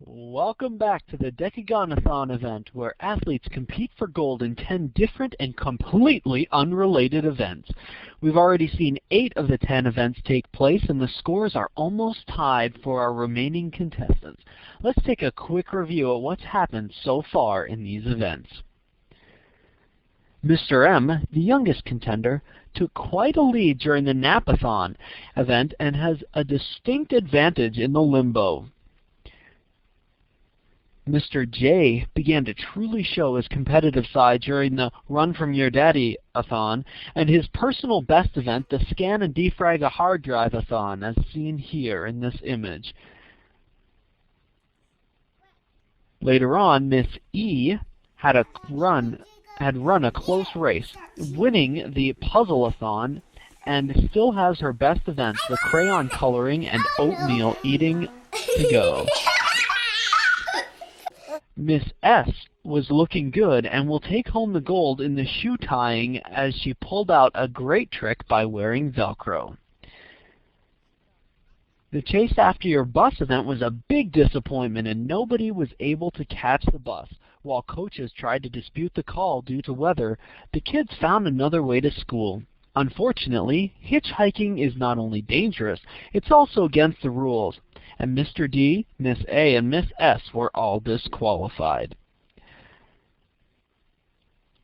Welcome back to the Decagonathon event, where athletes compete for gold in 10 different and completely unrelated events. We've already seen 8 of the 10 events take place, and the scores are almost tied for our remaining contestants. Let's take a quick review of what's happened so far in these events. Mr. M, the youngest contender, took quite a lead during the Napathon event and has a distinct advantage in the limbo. Mr. J began to truly show his competitive side during the Run From Your Daddy-a-thon and his personal best event, the Scan and Defrag a Hard Drive-a-thon, as seen here in this image. Later on, Miss E had run a close race, winning the Puzzle-a-thon, and still has her best events, the crayon coloring and oatmeal eating, to go. Miss S was looking good and will take home the gold in the shoe tying as she pulled out a great trick by wearing Velcro. The Chase After Your Bus event was a big disappointment and nobody was able to catch the bus. While coaches tried to dispute the call due to weather, the kids found another way to school. Unfortunately, hitchhiking is not only dangerous, it's also against the rules, and Mr. D, Miss A, and Miss S were all disqualified.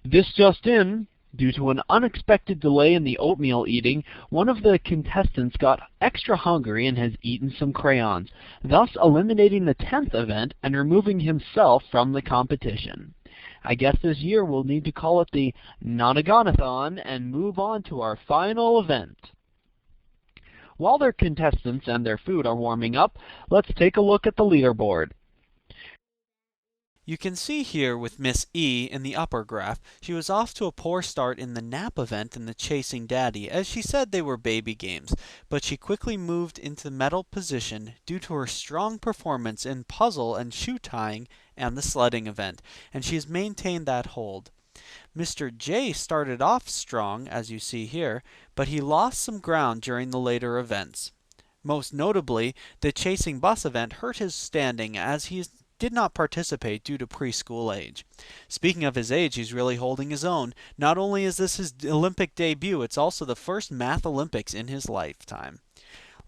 This just in, due to an unexpected delay in the oatmeal eating, one of the contestants got extra hungry and has eaten some crayons, thus eliminating the 10th event and removing himself from the competition. I guess this year we'll need to call it the Decagonathon and move on to our final event. While their contestants and their food are warming up, let's take a look at the leaderboard. You can see here with Miss E in the upper graph, she was off to a poor start in the nap event and the Chasing Daddy, as she said they were baby games, but she quickly moved into the medal position due to her strong performance in puzzle and shoe tying and the sledding event, and she has maintained that hold. Mr. J started off strong, as you see here, but he lost some ground during the later events. Most notably, the Chasing Bus event hurt his standing as he did not participate due to preschool age. Speaking of his age, he's really holding his own. Not only is this his Olympic debut, it's also the first Math Olympics in his lifetime.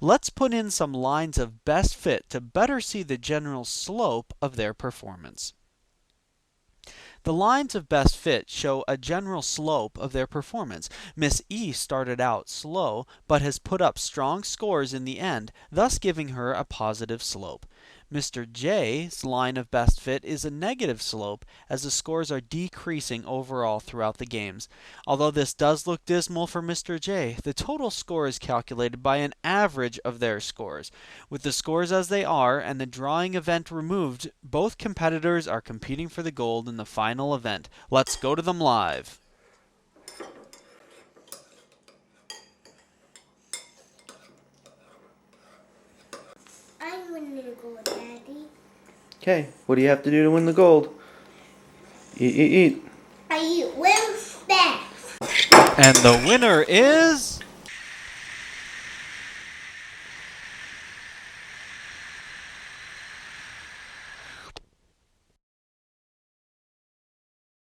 Let's put in some lines of best fit to better see the general slope of their performance. The lines of best fit show a general slope of their performance. Miss E started out slow, but has put up strong scores in the end, thus giving her a positive slope. Mr. J's line of best fit is a negative slope, as the scores are decreasing overall throughout the games. Although this does look dismal for Mr. J, the total score is calculated by an average of their scores. With the scores as they are and the drawing event removed, both competitors are competing for the gold in the final event. Let's go to them live. I'm winning the gold, Daddy. Okay, what do you have to do to win the gold? Eat, eat, eat. I eat win back. And the winner is